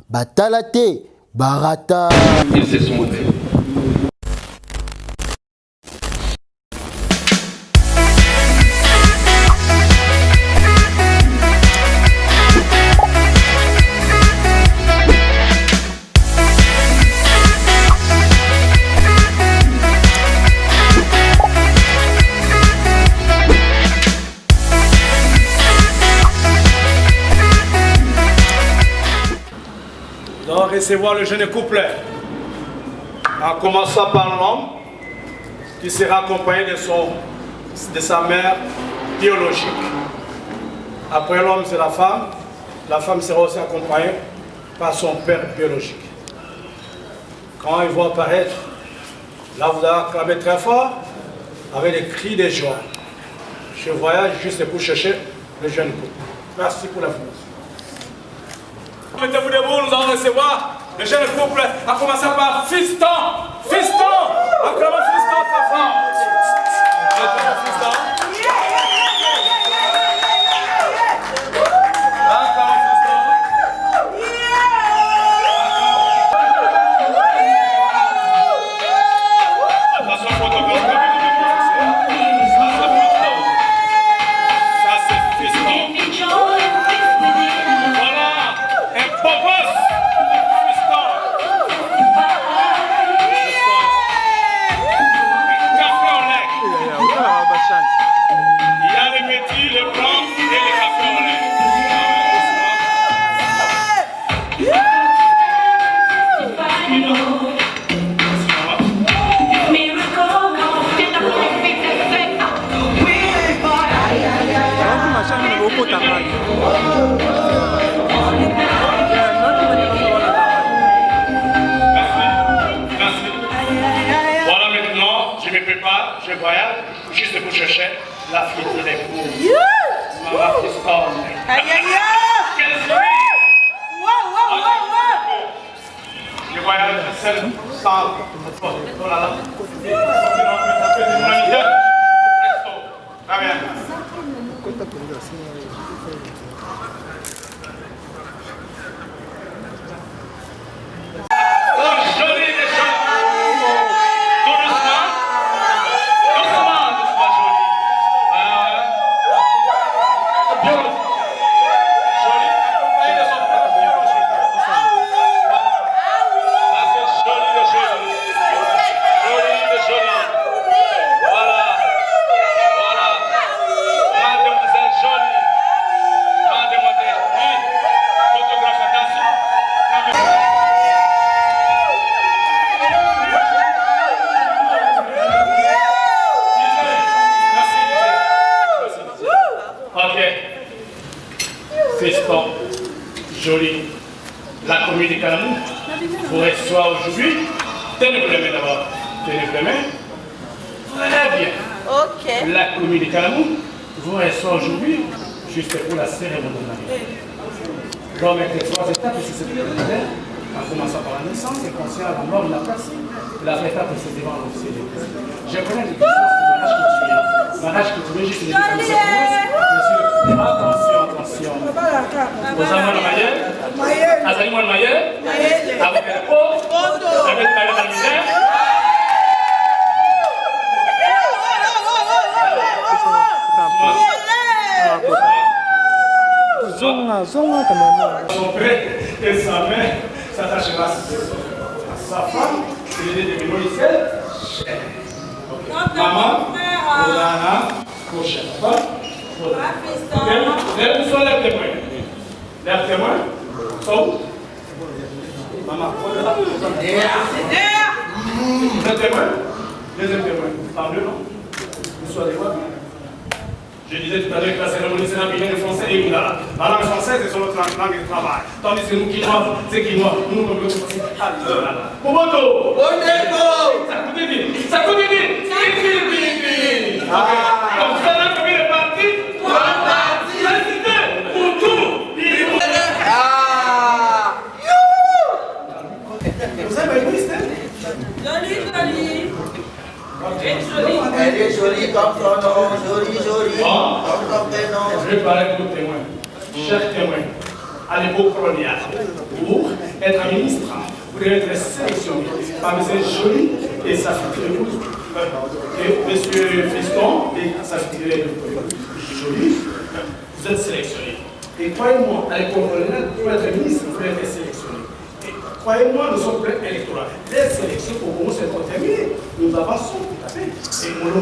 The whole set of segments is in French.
batala te barata. Il s'est sondé. Donc, recevoir le jeune couple, en commençant par l'homme, qui sera accompagné de sa mère biologique. Après l'homme, c'est la femme sera aussi accompagnée par son père biologique. Quand ils vont apparaître, là vous allez acclamer très fort, avec des cris de joie. Je voyage juste pour chercher le jeune couple. Merci pour l'information. Mettez-vous debout, nous allons recevoir le jeune couple, à commencer par Fiston. Fiston! Acclamons Fiston très fort. Acclamons Fiston. Acclamons Fiston. Attention, protocole, ça c'est Fiston. Voilà, un popos. Il y a les petits, les blancs et les cafés au lait. Merci. Voilà, maintenant, je me prépare, je voyage, juste pour chercher la fille de l'épouse. Maman Fiston. Aïe aïe aïe! Quelle surprise! Wow! Je voyage seul, sans. Oh là là. Très bien. Fiston, joli, la commune de Calamou vous reçoit aujourd'hui. Tenez-vous les mains d'abord. Tenez-vous les mains. Très bien. Ok. La commune de Calamou vous reçoit aujourd'hui juste pour la cérémonie de mariage. L'homme est les trois étapes et c'est ce que en commençant par la naissance, et conscient la mort de la personne. La vraie étape, c'est devant l'officier de l'église. Je connais l'existence du mariage coutumier. Mariage coutumier, juste une définition. Attention. Aux amants de Maïel, Azalimo de Maïel, avec le pot, avec le maillot de la misère. Son père et sa mère s'attachera à sa femme, il est devenu lycée. Maman, Olana, prochaine. Où sont les témoins? Les témoins sont où? Maman, les témoins? Deuxième témoin. Par deux, non? Vous soyez quoi? Je disais tout à l'heure que la cérémonie c'est un billet de français et Oudala. La langue française c'est sur notre langue de travail. Tandis que nous qui noirs, c'est qui noirs. Nous comme nous aussi. Poboto! Ça coûte bien. Ça coûte bien. Comme ça, on a combien de parties? 3 parties. Félicité pour tout. Vous avez une liste? Joli. Elle est jolie comme son nom, jolie, comme son prénom. Je vais parler de vos témoins, chers témoins, à l'époque coloniale, où vous devez être sélectionné par M. Joly et sa future épouse, et M. Fiston et sa future épouse Joly. Vous êtes sélectionné. Et croyez-moi, à l'école coloniale, pour être ministre, vous devez être sélectionné. Et croyez-moi, nous sommes pleins électoraux. Les sélections, au moment où c'est pour terminer, nous avançons tout à fait. Et mollo.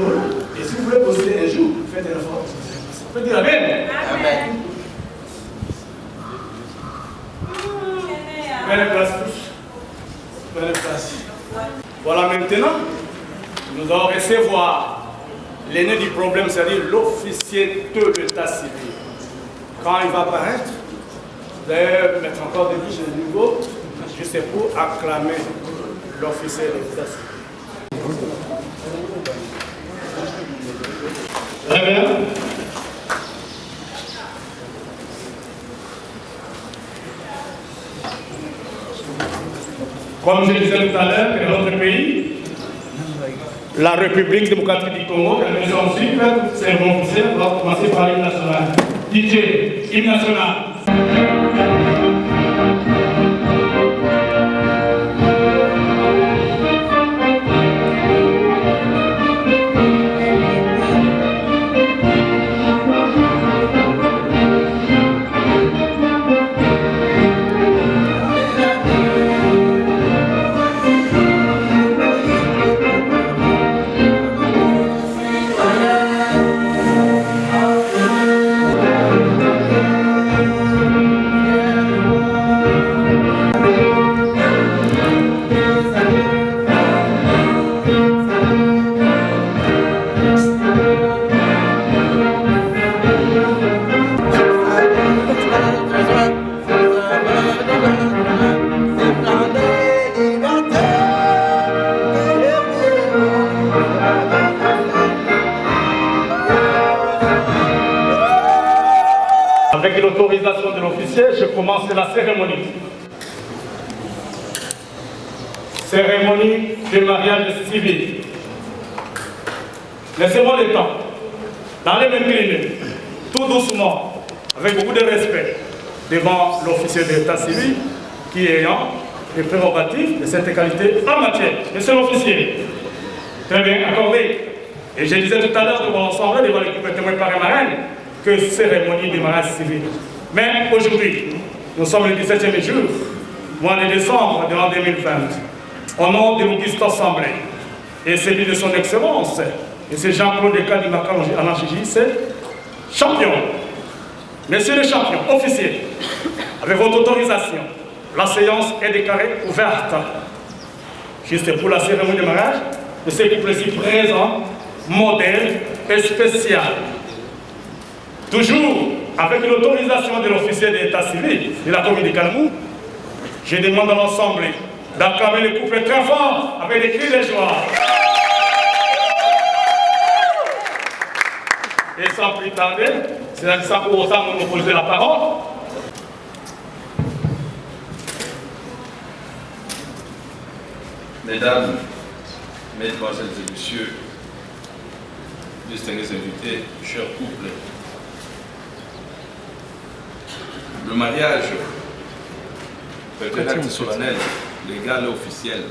Et si vous voulez poser un jour, faites un effort. Vous pouvez dire Amen. Amen. Prenez place tous. Prenez place. Voilà maintenant, nous allons recevoir l'aîné du problème, c'est-à-dire l'officier de l'état civil. Quand il va apparaître, vous allez mettre encore des bouches de nouveau, juste pour acclamer l'officier de l'état civil. Très bien. Comme je disais tout à l'heure, que dans notre pays, la République démocratique du Congo, la version suivre, c'est mon officier, on va commencer par l'hymne national. DJ, hymne national. Avec l'autorisation de l'officier, je commence la cérémonie. Cérémonie de mariage civil. Laissez-moi le temps, dans les mêmes minutes, tout doucement, avec beaucoup de respect, devant l'officier de l'état civil, qui est ayant les prérogatives de cette qualité en matière. Monsieur l'officier, très bien accordé. Et je disais tout à l'heure devant l'ensemble, devant l'équipe témoin par et marraine, que cérémonie de mariage civil. Mais aujourd'hui, nous sommes le 17e jour, mois de décembre de l'an 2020, au nom de l'Auguste Assemblée et celui de son Excellence, et c'est Jean-Claude Descartes du Macron anarchiste, champion. Messieurs les champions, officiers, avec votre autorisation, la séance est déclarée ouverte. Juste pour la cérémonie de mariage, de ce couple-ci présent, modèle et spécial. Toujours avec l'autorisation de l'officier de l'état civil de la commune de Kalamou, je demande à l'ensemble d'acclamer le couple très fort avec des cris de joie. Et sans plus tarder, c'est sans pour autant nous poser la parole. Mesdames, Mesdemoiselles et Messieurs, distingués invités, chers couples, le mariage est un acte solennel, légal et officiel.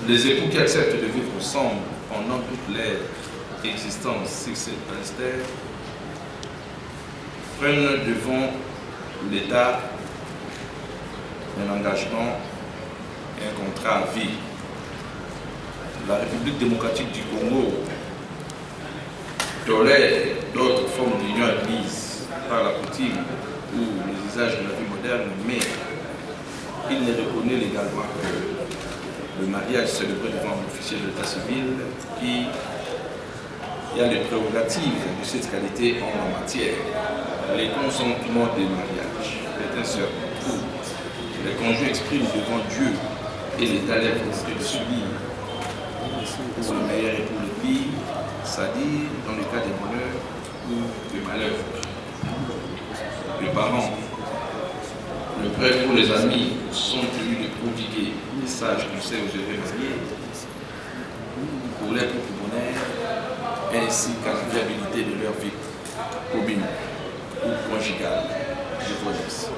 Les époux qui acceptent de vivre ensemble pendant toute leur existence sur cette planète Terre prennent devant l'État un engagement et un contrat à vie. La République démocratique du Congo tolère d'autres formes d'union admises par la coutume ou les usages de la vie moderne, mais il ne reconnaît légalement que le mariage célébré devant un officier de l'état civil qui a les prérogatives de cette qualité en la matière. Les consentements des mariages est un seul où les conjoints expriment devant Dieu et l'État la volonté de subir le meilleur et pour le pire, c'est-à-dire dans le cas des bonheurs ou des malheurs. Les parents, le prêtre ou les amis sont tenus de prodiguer des sages conseils aux heureux mariés pour leur propre bonheur ainsi qu'à la viabilité de leur vie commune ou conjugale. connaissent.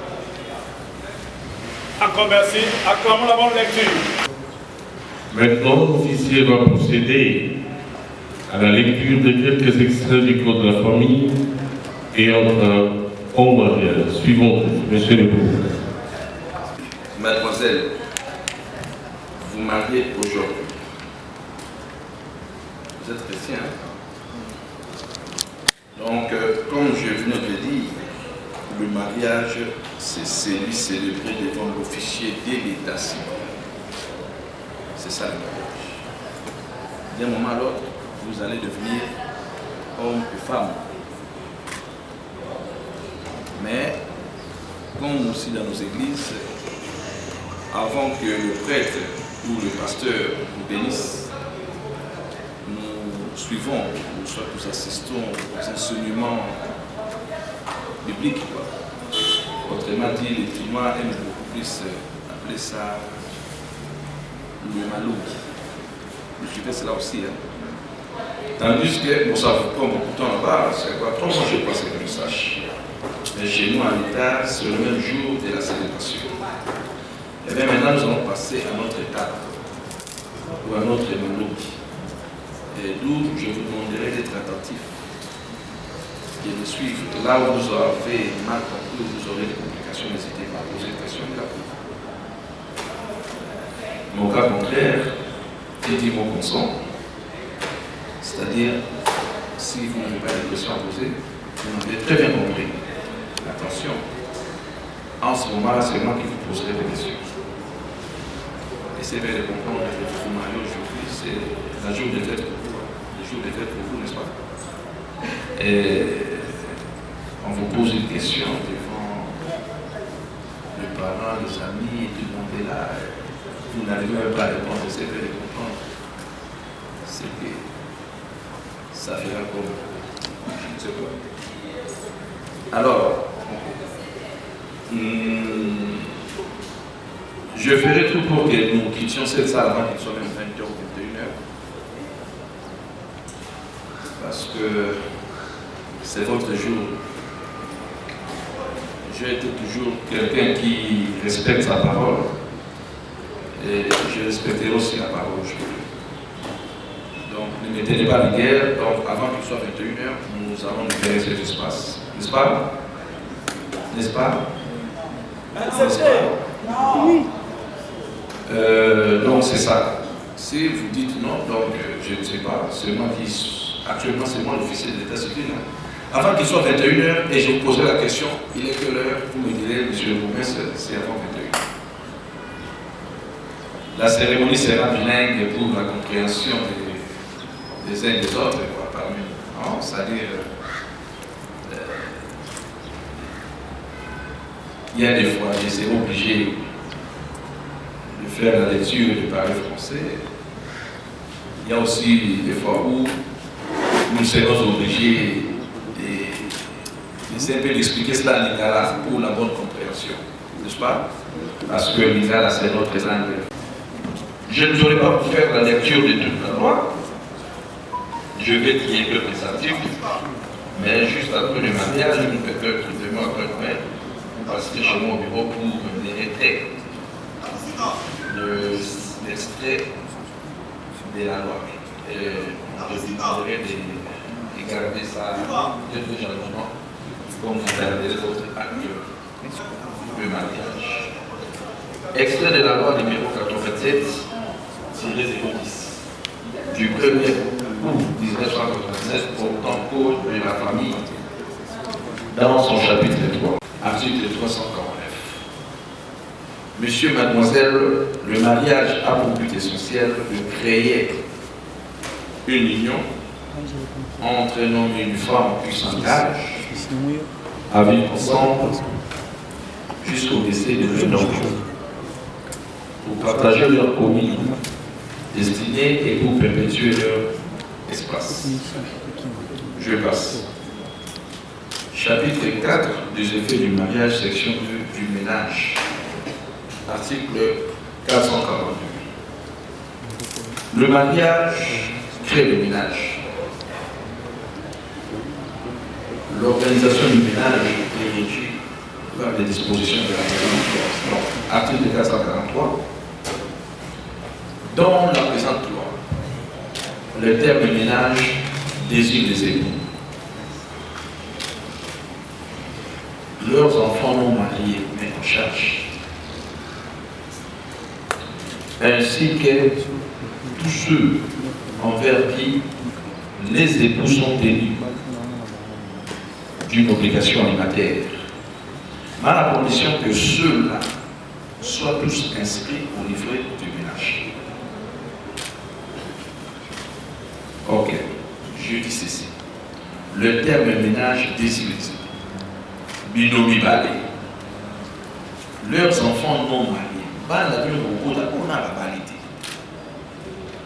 Encore merci. Acclamons la bonne lecture. Maintenant, l'officier va procéder à la lecture de quelques extraits du Code de la famille et entre au mariage. Suivons, monsieur le président. Mademoiselle, vous mariez aujourd'hui. Vous êtes chrétien. Donc, comme je venais de le dire, le mariage, c'est celui célébré devant l'officier de l'état civil. C'est ça le mariage. D'un moment à l'autre, vous allez devenir homme et femme. Mais, comme aussi dans nos églises, avant que le prêtre ou le pasteur nous bénisse, nous suivons, ou soit nous assistons aux enseignements bibliques. Autrement dit, les Chinois aiment beaucoup plus appeler ça le malou. Je fais cela aussi. Tandis que, bon, ça vous prend beaucoup de temps là-bas, c'est quoi? Trop moi je pense que je sache. Mais chez nous, à l'État, c'est le même jour de la célébration. Et bien maintenant, nous allons passer à notre étape, ou à notre mélodie. Et d'où je vous demanderai d'être attentif et de suivre. Là où vous avez mal compris, vous aurez des complications, n'hésitez pas à poser des questions de la vie. Mon cas contraire, j'ai dit mon consent. C'est-à-dire, si vous n'avez pas de questions à poser, vous m'avez très bien compris. Attention, en ce moment-là, c'est moi qui vous poserai des questions. Essayez de comprendre que vous mariez aujourd'hui, c'est la jour de fête pour vous. Le jour de fête pour vous, n'est-ce pas? Et on vous pose une question devant les parents, les amis, tout le monde est là. Vous n'arrivez même pas à répondre, essayez de comprendre. C'est que ça fera comme je ne sais quoi. Alors, je ferai tout pour que nous quittions cette salle avant qu'il soit même 20h ou 21h. Parce que c'est votre jour. J'ai été toujours quelqu'un qui respecte sa parole. Et je respecterai aussi la parole aujourd'hui. Donc ne mettez pas de guerre. Donc avant qu'il soit 21h, nous allons libérer cet espace. N'est-ce pas? N'est-ce pas? Oui. Donc c'est ça. Si vous dites non, donc je ne sais pas, c'est moi qui, actuellement c'est moi l'officier de l'état civil. Avant qu'il soit 21h, et je vous poserai la question, il est quelle heure? Vous me direz, monsieur le bourgmestre, c'est avant 21h. La cérémonie sera bilingue pour la compréhension des uns et des autres, parmi nous. C'est-à-dire, il y a des fois, je serai obligé de faire la lecture de parler français. Il y a aussi des fois où nous serons obligés d'essayer d'expliquer cela en lingala pour la bonne compréhension, n'est-ce pas? Parce que lingala c'est notre langue. Je ne saurais pas vous faire la lecture de toute la loi. Je vais dire que présentatif, mais juste après le mariage, je ne peux que de moi passer chez moi au bureau pour me déléter l'extrait de la loi. Et je vous demanderai de garder ça de gentiment comme vous gardez les autres actes du mariage. Extrait de la loi numéro 87-010 du 1er août 1996 portant code de la famille dans son chapitre 3, article 349. Monsieur, mademoiselle, le mariage a pour but essentiel de créer une union entre un homme et une femme qui s'engagent à vivre ensemble jusqu'au décès de l'un d'entre eux, pour partager leur communion destinée et pour perpétuer leur espace. Je passe. Chapitre 4 des effets du mariage, section 2 du ménage. Article 442. Le mariage crée le ménage. L'organisation du ménage est régie vers les dispositions de la présente loi. Donc, article 443. Dans la présente loi, le terme ménage désigne les époux, leurs enfants non mariés mais en charge, ainsi que tous ceux envers qui les époux sont tenus d'une obligation alimentaire, à la condition que ceux-là soient tous inscrits au livret du ménage. Ok, je dis ceci. Le terme ménage désigne les époux. Binomi balé. Leurs enfants non mariés. Pas la vie au bout on a la validité.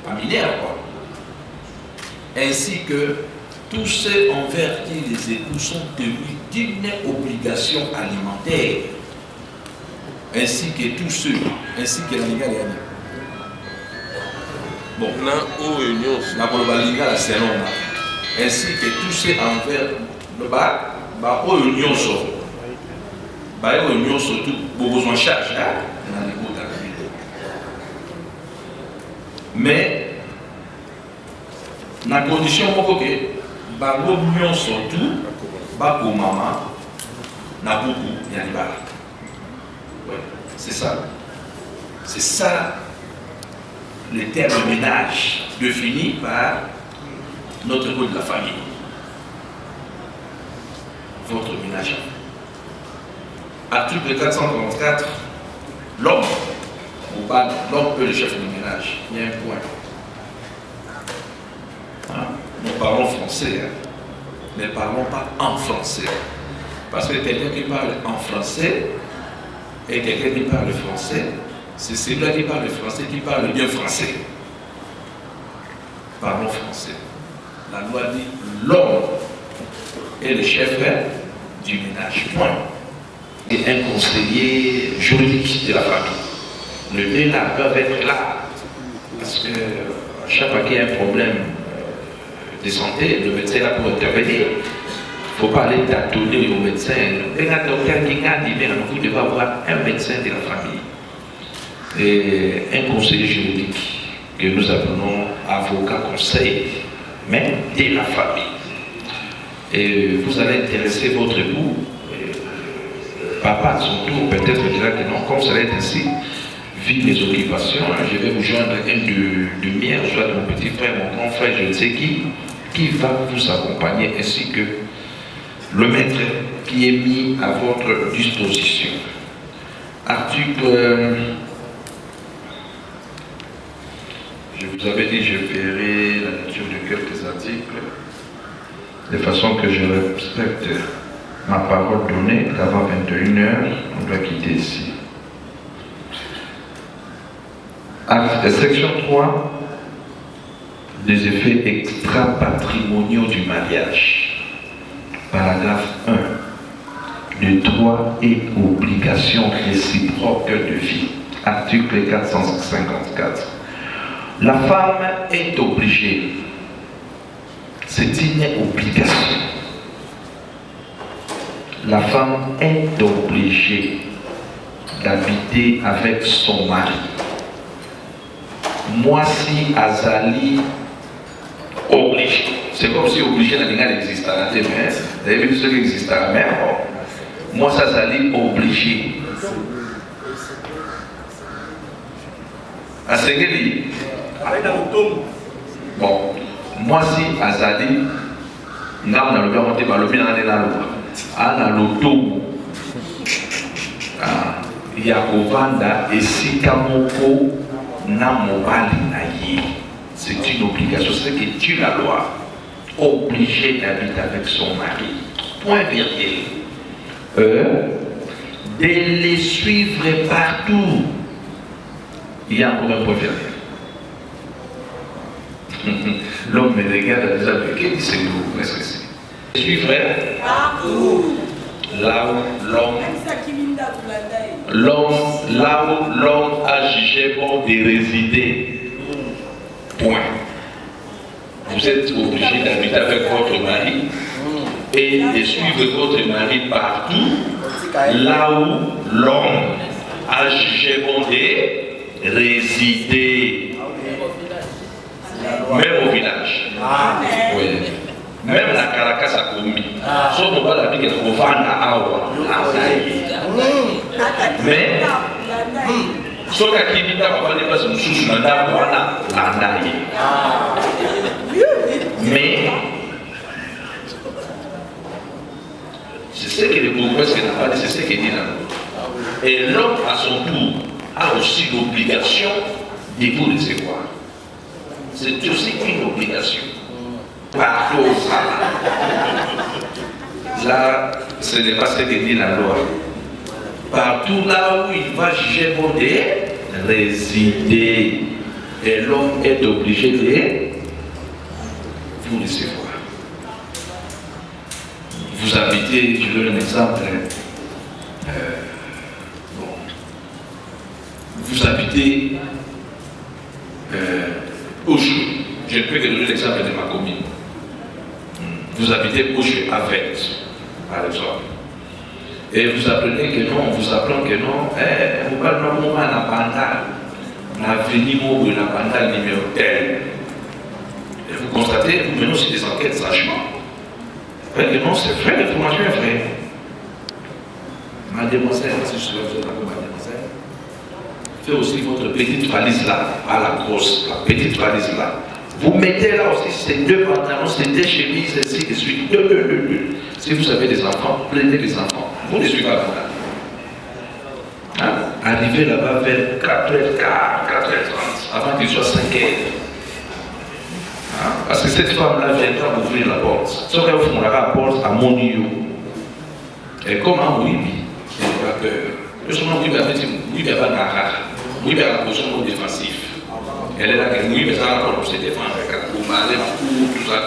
Pas mineur quoi. Ainsi que tous ceux envers qui les époux sont tenus d'une obligation alimentaire. Ainsi que tous ceux, ainsi que la Liga. Bon, ainsi que tous ceux envers le bas, réunion surtout besoin de charge mais la condition que réunion surtout pour maman na beaucoup c'est ça le terme ménage défini par notre code de la famille. Votre ménage. Article 444, l'homme peut le chef du ménage. Il y a un point. Hein? Nous parlons français, hein? Ne parlons pas en français. Parce que quelqu'un qui parle en français et quelqu'un qui parle français, c'est celui-là qui parle français qui parle bien français. Parlons français. La loi dit l'homme est le chef du ménage. Point. Et un conseiller juridique de la famille. Les deux là peuvent être là. Parce que chaque fois qu'il y a un problème de santé, le médecin est là pour intervenir. Il ne faut pas aller tâtonner au médecin. Le docteur qui a dit, vous devez avoir un médecin de la famille. Et un conseiller juridique que nous appelons avocat conseil, même de la famille. Et vous allez intéresser votre époux, papa à son tour peut-être dira que non, comme ça va être ainsi, vu mes occupations, je vais vous joindre un de mien, soit mon petit frère, mon grand frère, je ne sais qui va vous accompagner, ainsi que le maître qui est mis à votre disposition. Article... Je vous avais dit, je ferai la lecture de quelques articles, de façon que je respecte ma parole donnée, qu'avant 21h, on doit quitter ici. Section 3, les effets extra-patrimoniaux du mariage. Paragraphe 1. Les droits et obligations réciproques de vie. Article 454. La femme est obligée, c'est une obligation. La femme est obligée d'habiter avec son mari. Moi, si Azali obligé, c'est comme si obligé n'a rien existé à la télé. Vous avez vu ce qui existe à la mer? Moi, ça Azali obligé. À ce qu'il dit. Bon, moi si Azali, n'a pas le bien monté par le bien dans la loi. À l'auto, il y a Kovanda et Sikamoko n'a mobali naïe. C'est une obligation, c'est que tu la loi. Obligé d'habiter avec son mari. Point virgule. De les suivre partout. Il y a encore un point virgule. L'homme me regarde déjà, mais qu'est-ce que c'est vous? Qu'est-ce que c'est? Suivre partout. Là où l'homme a jugé bon de résider. Point. Vous êtes obligé d'habiter avec votre mari et de suivre votre mari partout, là où l'homme a jugé bon de résider. Même au village. Oui. Même la Caracas a commis. Sauf qu'on va la dire qu'on va à Awa. Mais, sauf qu'à Kibita, on va dire que c'est sous le la. Mais, c'est ce que les prophètes n'a pas dit, c'est ce qu'il dit là. Et l'homme, à son tour, a aussi l'obligation de vous recevoir. C'est aussi une obligation. Partout là, ce n'est pas ce que dit la loi. Partout là où il va juger bon de résider, et l'homme est obligé de vous recevoir. Vous habitez, je donne un exemple. Vous habitez Ouche. Je ne peux que donner l'exemple de ma commune. Vous habitez Ouche avec, par exemple. Et vous apprenez que non, vous apprend que non, vous parlez de moment à Bandal, l'avenir de la Bandal numéro tel. Et vous constatez, vous menez aussi des enquêtes sagement. Que non, c'est vrai, l'information est vraie. Mademoiselle, si je suis là, mademoiselle, faites aussi votre petite valise là, à la grosse, la petite valise là. Vous mettez là aussi ces deux pantalons, ces deux chemises, ainsi de suite. Si vous avez des enfants, prenez les enfants. Vous ne suivez pas là. Hein? Arrivez là-bas vers 4h15, 4h30, avant qu'il soit 5h. Hein? Parce que cette femme-là viendra ouvrir la porte. Sauf qu'elle ouvre la porte à mon niveau. Et comme un oui, il n'a pas peur. Le chemin oui, il n'y a pas d'arrêt. Oui, il y a la position défensive. Elle est là, oui, mais ça va pour se défendre, pour aller en cours, tout ça.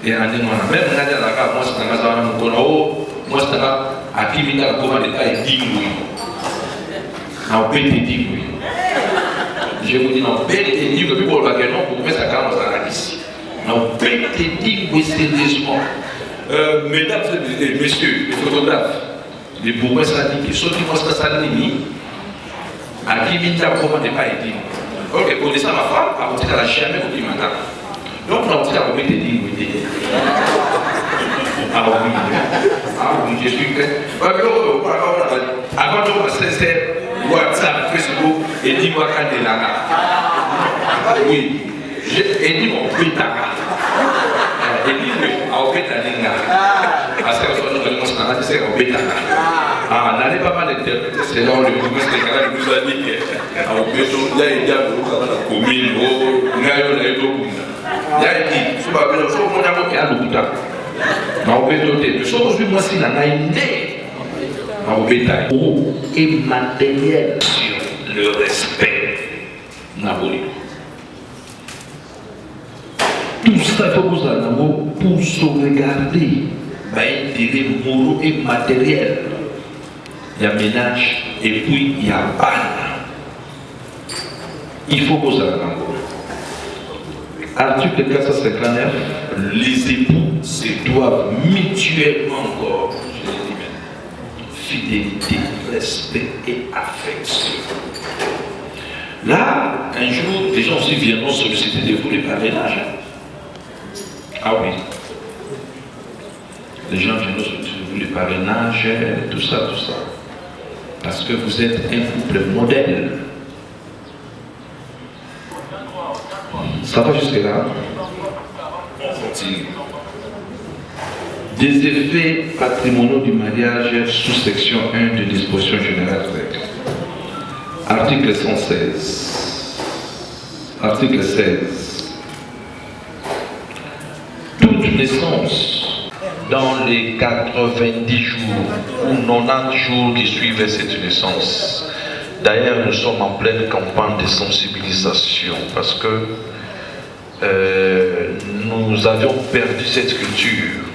Et on dit, même là, moi, c'est un gars, moi, c'est un gars, à qui il y a comment l'État est dit oui. On peut te dire oui. Je vous dis, non, peut te dire oui, pour le baguette, non, pour mettre sa caméra dans la ici. Non, peut te dire oui, sérieusement. Mesdames et messieurs, les photographes, les bourgeois, ça dit, ceux qui vont ça dit, à qui il y a comment l'État est dit. Ok, pour ça, ma femme, à côté, elle n'a jamais compris maintenant. Donc, on a dit à côté, elle dit oui. Ah oui, je suis prêt. Avant de passer WhatsApp, Facebook, et dis-moi quand il est là. Oui, et dis-moi, pétaka. Et dis-moi, au pétalinga. Parce que c'est au pétaka. Ah, n'allez pas mal interpréter, c'est là où le bourgmestre nous a dit que au péton, il y a une commune, il y a une commune. Il y a une dit, ce n'est pas bien, il y a un hôpital. Le soir aujourd'hui, moi, c'est la idée au bétail et matériel sur le respect. Tout ça, il faut que vous ayez pour sauvegarder l'intérêt moral et matériel. Il y a ménage et puis il y a balle. Il faut que vous ayez Article 459, les époux se doivent mutuellement encore, je l'ai dit même, fidélité, respect et affection. Là, un jour, les gens aussi viendront solliciter de vous les parrainages. Ah oui. Les gens viendront solliciter de vous les parrainages, tout ça. Parce que vous êtes un couple modèle. Ça va jusque là. On continue. Des effets patrimoniaux du mariage sous section 1 de disposition générale. Article 116. Article 16. Toute naissance dans les 90 jours ou 90 jours qui suivaient cette naissance. D'ailleurs, nous sommes en pleine campagne de sensibilisation parce que nous avions perdu cette culture.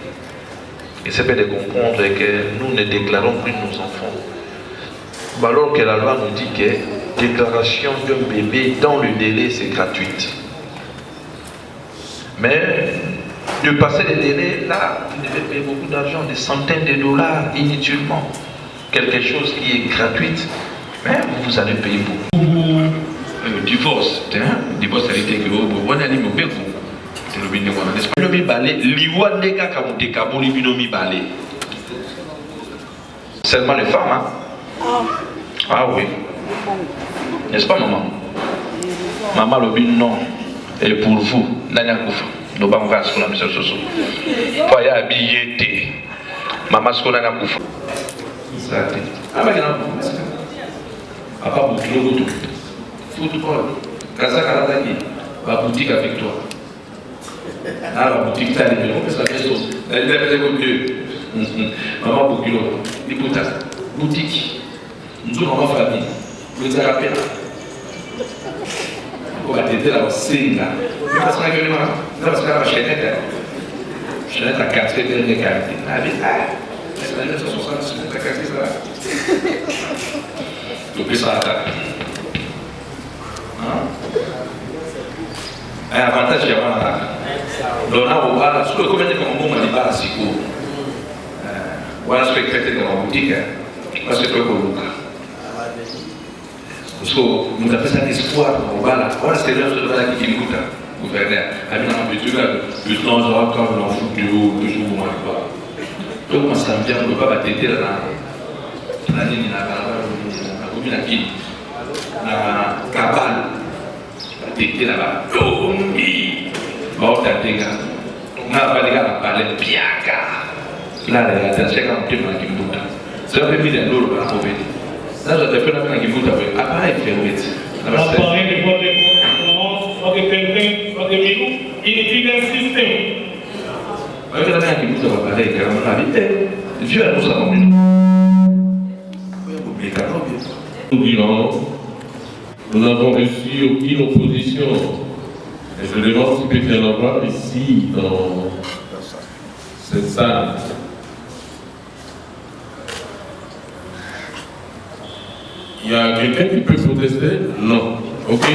Et c'est bien de comprendre que nous ne déclarons plus nos enfants. Alors que la loi nous dit que déclaration d'un bébé dans le délai, c'est gratuite. Mais de passer des délais, là, vous devez payer beaucoup d'argent, des centaines de dollars inutilement. Quelque chose qui est gratuite, mais vous allez payer beaucoup. Divorce, divorce, ça a été que vous allez me payer. Le mi balé, l'ivoire n'est qu'à camoufler, kaboli binomi balé. Seulement les femmes, hein? Ah oui. N'est-ce pas, maman? Maman, le bin, non. Et pour vous, Nanya Koufa, nous allons voir ce qu'on a mis sur ce soir. Faut y habiller. Maman, ce qu'on a mis Koufa. Ah, mais il y a un peu. Papa, beaucoup de l'autre. Football. Kazak à l'attaquer. Va boutique avec toi. Ah, la boutique, t'as les maisons, c'est la même chose. Elle est très bonne. Maman, beaucoup de l'autre. Écoute, boutique. Nous sommes en famille. Vous êtes rappelé. On va t'aider là, c'est là. Mais parce qu'on a venu là, parce qu'on a ma chaînette. Chaînette à 4 et dernier quartier. Ah, mais c'est la 1960, c'est la quartier, ça va. Donc, ça va attaquer. Un avantage, il y a un l'on a au bar, ce que vous mettez comme bon, on dit pas si court. Voilà ce que vous faites dans la boutique. Parce que vous avez parce que nous avons fait un espoir au bar. Voilà ce que nous avons fait qui nous a gouverneur. Amis, on a vu que nous avons quand on fout du haut, toujours au moins pas. Donc, on s'en vient, on ne peut pas battre la ligne, la commune à qui la cabane. T'étais là-bas. Oh, oui. Bon, t'as des gars. On a pas des gars à parler de piaka. Là, t'as un chèque en thème dans Kimbuta. Ça fait mis des lourds pour la pauvreté. Là, j'ai fait la peine à Kimbuta. Appareil fermé. Appareil de vote de conférence, soit de quelqu'un, soit de minous, il est un système. Oui, la peine à Kimbuta va parler, car on a vite. Dieu a tout ça en minous. Nous dirons. Nous n'avons reçu aucune opposition. Et je demande s'il peut y en avoir ici, dans cette salle. Il y a quelqu'un qui peut protester? Non. Ok.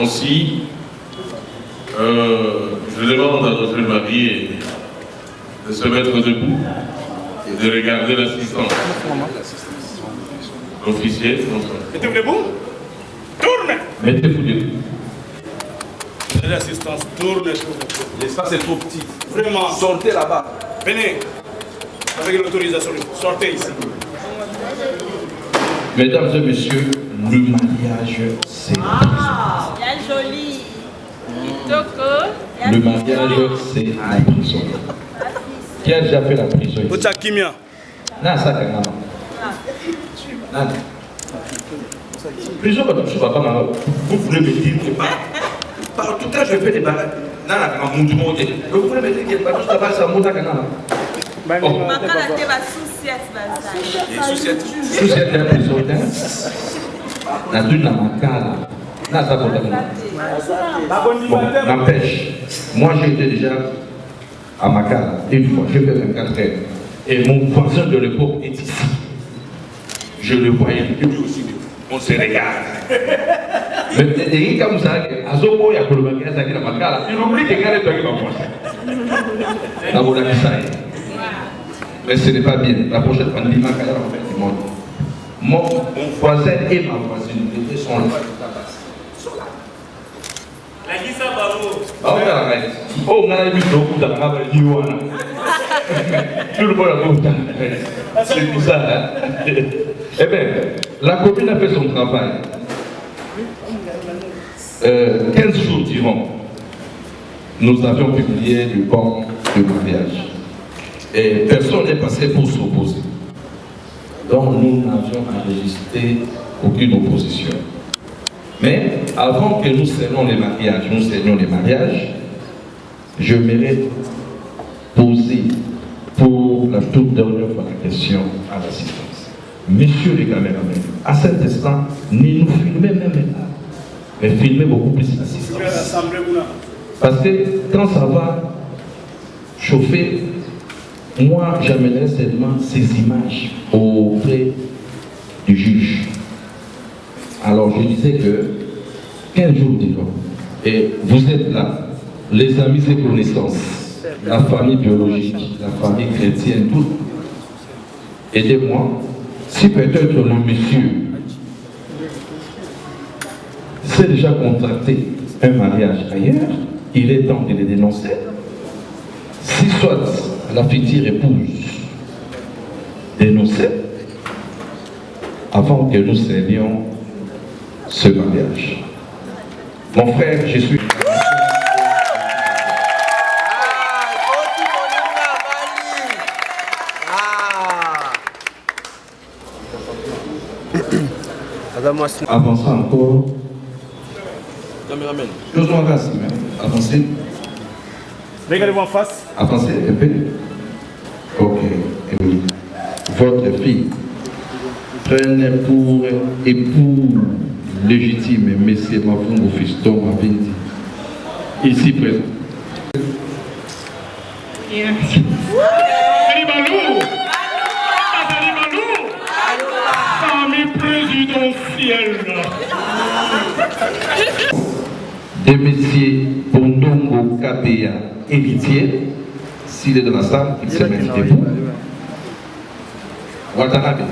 Ainsi, je demande à notre marié de se mettre debout et de regarder l'assistance. L'officier, mettez-vous debout. Tourne. Mettez-vous debout. L'assistance tourne. L'espace est trop petit. Vraiment. Sortez là-bas. Venez. Avec l'autorisation. Sortez ici. Mesdames et messieurs, le mariage, c'est la prison. Bien joli. Le mariage, c'est la prison. Qui a déjà fait la prison? Kimia. Non, ça, c'est non. Prison, vous voulez me dire que par tout cas, je fais des barrages. Non, non, non, vous voulez me dire que par tout ça, ça monte à Canada. Souciette est un prison. La dune n'a pas bon, n'empêche, moi j'étais déjà à Makala une fois, j'ai fait 24 heures. Et mon voisin de l'époque est ici. Je le voyais, lui aussi, on se regarde. Mais comme ça, Azobo y a colombé à la Makala, il oublie que quand il est moi. Mais ce n'est pas bien. La prochaine fois, il m'a fait du monde. Mon voisin et ma voisine sont là. Oh, on a vu beaucoup de travail. Tout le monde a beaucoup de c'est bizarre. Eh bien, la commune a fait son travail. 15 jours durant, nous avions publié le banc de mariage. Et personne n'est passé pour s'opposer. Donc nous n'avions enregistré aucune opposition. Mais avant que nous scellons les mariages, je m'aimerais poser pour la toute dernière fois la question à l'assistance. Messieurs les caméramans, à cet instant, ne nous filmez même pas, mais filmez beaucoup plus l'assistance. Parce que quand ça va chauffer, moi j'amènerai seulement ces images auprès du juge. Alors je disais que 15 jours durant, et vous êtes là, les amis et connaissances, la famille biologique, la famille chrétienne, tout. Aidez-moi, si peut-être le monsieur s'est déjà contracté un mariage ailleurs, il est temps de les dénoncer. Si soit la future épouse dénoncer, avant que nous scellions ce mariage. Mon frère, je suis... Avançons encore. Caméraman. Faisons grâce, avancez. Regardez-moi en face. Avancez un peu. Ok. Oui. Votre fille prenne pour époux légitime M. Mavungo Fiston Mavindi, ici présent. Alimalou! Alimalou! Famille présidentielle. De M. Bondongo Kabea, héritier, s'il est dans la salle, il se met debout. Watanabe.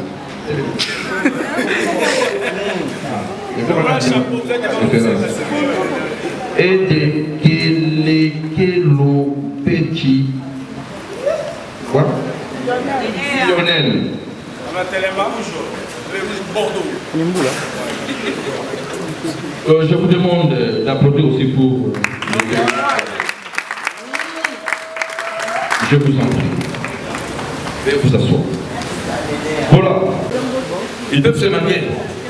Et de Kelekelo Petit. Quoi? Lionel. Je vous demande d'applaudir aussi pour. Je vous en prie. Veuillez vous asseoir. Voilà. Ils peuvent se marier.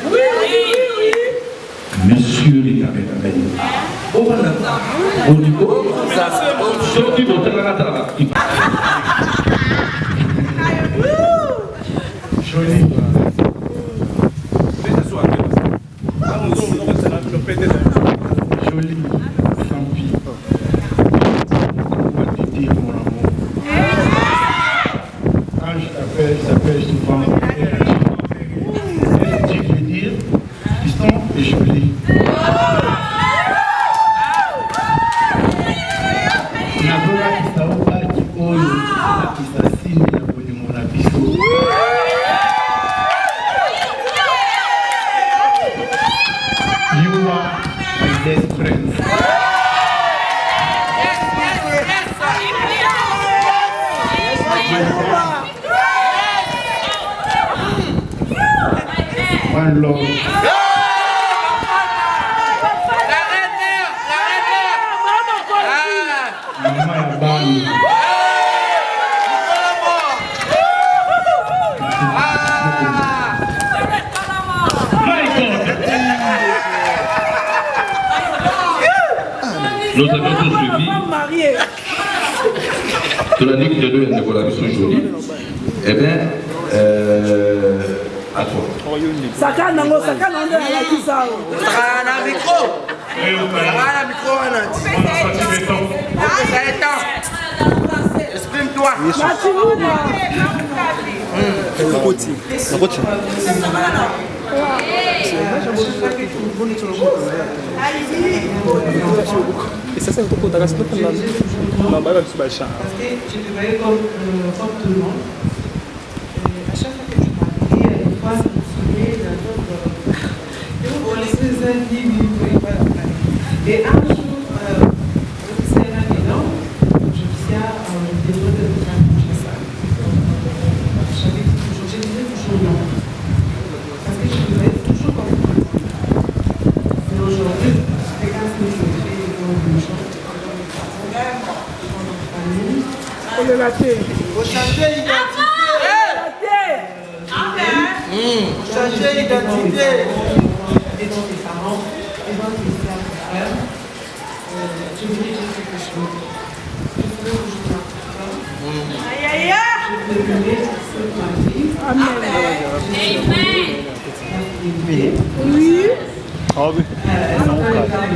Oui, oui, oui. Monsieur les caméramans. Oh voilà. Au niveau. Sorti de Taranatara. Joli. Joli. Sans vie. On va te dire mon amour. Quand je t'appelle souvent. Tu veux dire, Fiston est joli. You are my best friend. One love. Mama ya bani. Nous avons tous suivi. Cela dit que les deux Nicolas sont jolis. Eh bien, à toi. Sakana ngo sakana ndo ya kisao. Sakana micro. Sakana micro anati. Ça est temps. Exprime-toi. Et ça, c'est un peu parce que je travaille comme tout le monde. À chaque fois que je parlais, des fois, je me souvenais d'un autre. Pour les deux amis, ils ne pouvaient pas la parler. Et un jour, c'est un élan, je me suis dit, des fois, de faire ça. Je disais toujours non. Parce que je devais toujours comme ça. Mais aujourd'hui, c'est quand je fais des choses. On est raté. Faut changer d'identité. Changer d'identité. Et dans les parents, et dans les frères, je voulais dire quelque chose. Je voulais que je m'apprenne. Aïe, aïe, aïe. Je voulais que ma vie. Amen. Oui. Ah oui.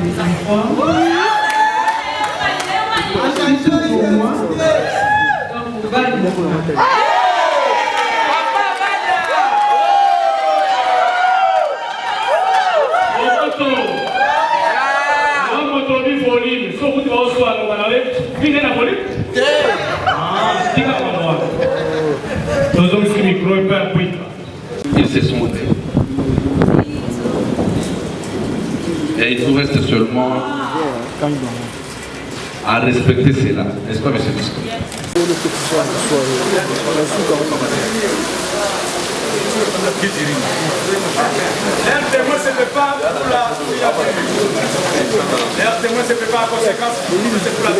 Les enfants. Pour moi. Donc, on va le Sono tutti Nous sommes sur le micro et pas appris. Ils se sont fait. Et il nous reste seulement à respecter cela. N'est-ce pas, monsieur Bisco? L'air témoin se prépare pour la signature. L'air témoin se prépare en conséquence pour la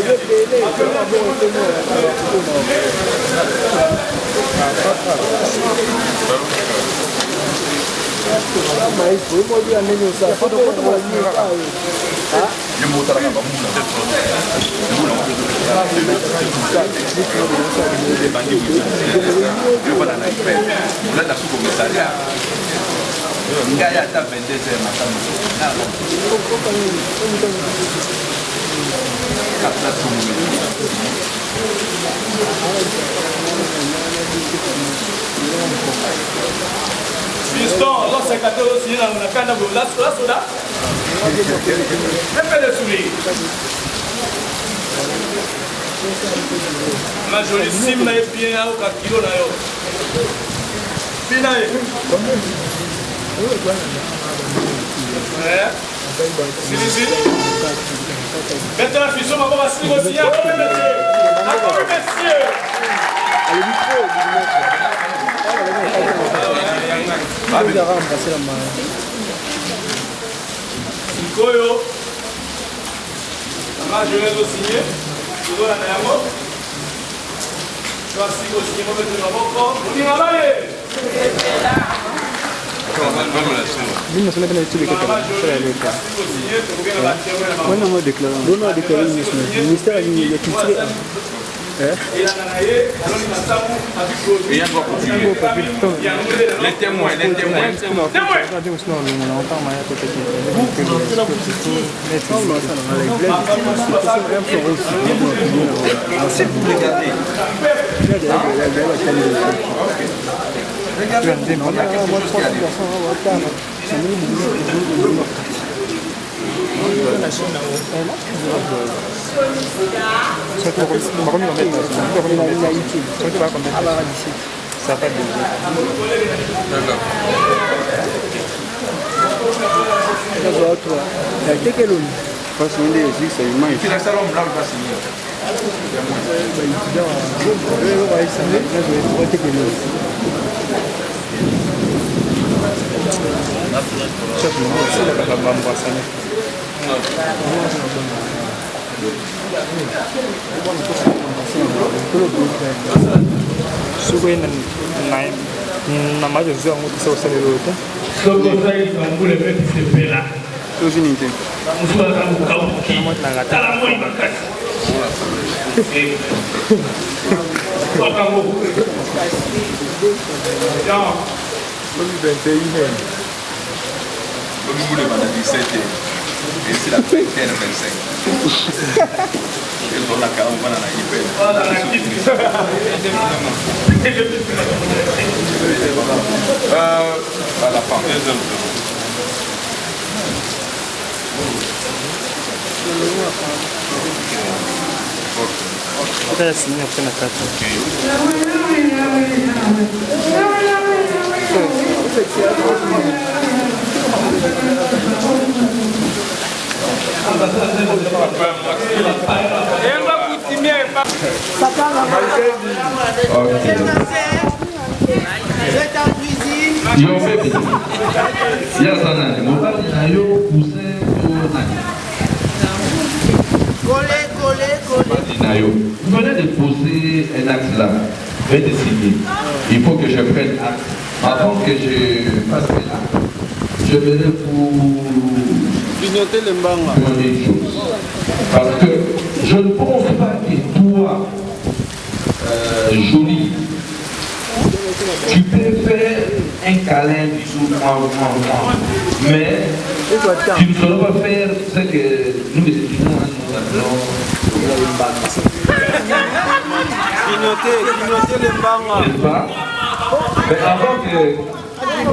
Fiston, l'observateur aussi, on a quand même la soda. Même le sourire. La jolie sim là est bien au 4 kilos là. Bien. Ici. Maintenant, Fiston, on va passer aussi. Encore messieurs. Koyo, je vais le signer. Je dois la faire. Je vais signer mon petit avocat. On y va aller. Et encore continuer. Les témoins. Et c'est la vingtaine 25. Et dans la caravane, on a hyper. À la fin. Vous venez de poser un acte là, veuillez décider. Il faut que je prenne acte. Avant que je fasse l'acte, je vais vous Clignoter les mbanga. une chose. Parce que je ne pense pas que toi, Jolie, tu peux faire un câlin du jour, mais tu ne sauras pas faire ce que nous estimons nous appelons Clignoter les mbanga. n'est-ce pas? Mais avant que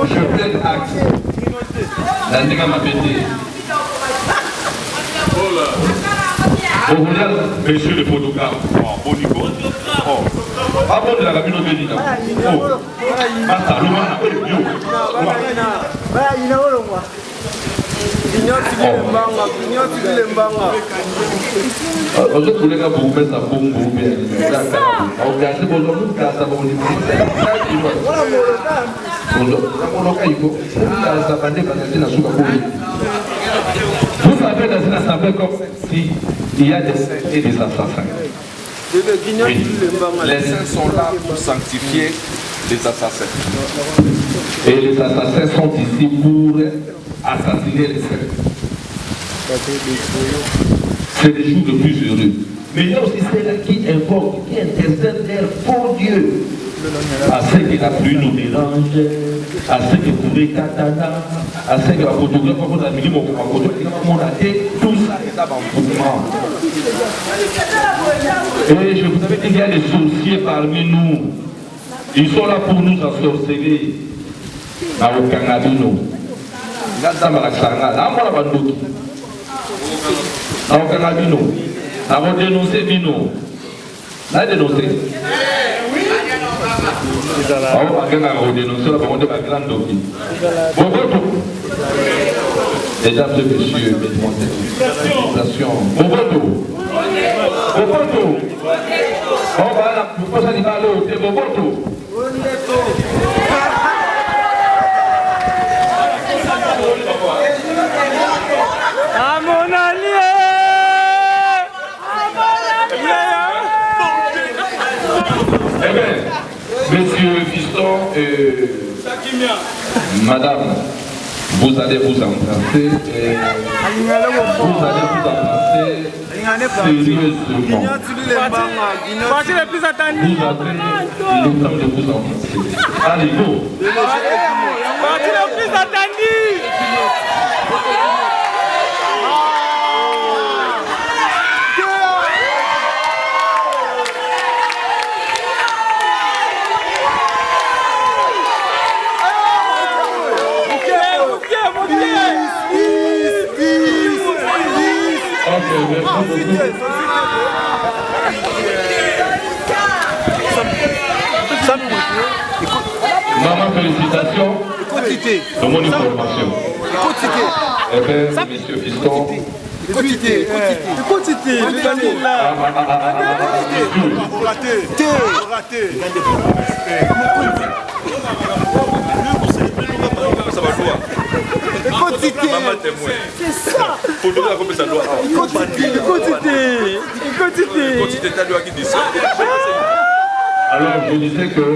je prenne acte, la nègre m'a pété. Monsieur le photographe, au niveau. Avant de la cabine de Dina. Oh, basta, le mana, je voulais que vous mettiez ça pour vous bien. Vous savez dans une assemblée comme si il y a des saints et des assassins. Oui. Les saints sont là pour sanctifier les assassins. Et les assassins sont ici pour assassiner les saints. C'est les jours les plus heureux. Mais il y a aussi ceux qui invoquent, qui intercèdent pour Dieu. À ceux qui la pluie nous dérange, à ceux qui couraient katana, à ceux qui la photographe, à ceux qui tout ça est en mouvement. Et je vous avais dit qu'il y a des sorciers parmi nous. Ils sont là pour nous ensorceler. À Okangabino. Gaza Malaksanga. Là, moi, la bandoki. À Okangabino. À dénoncer Bino. Là, dénoncer. On va dénoncer la parole de la grande doki. Mesdames et messieurs, mesdemoiselles, bon voto. Bon voto. On va nous poser des ballots, c'est bon voto. À mon allié. Eh bien, monsieur Fiston et madame, vous allez vous embrasser et vous allez vous embrasser sérieusement. Voici le plus attendu. Vous avez le temps de vous embrasser. Allez, go. Voici le plus attendu. Maman, félicitations. De mon information. Eh bien, monsieur Fiston. Écoutez. C'est ça. Alors, je disais que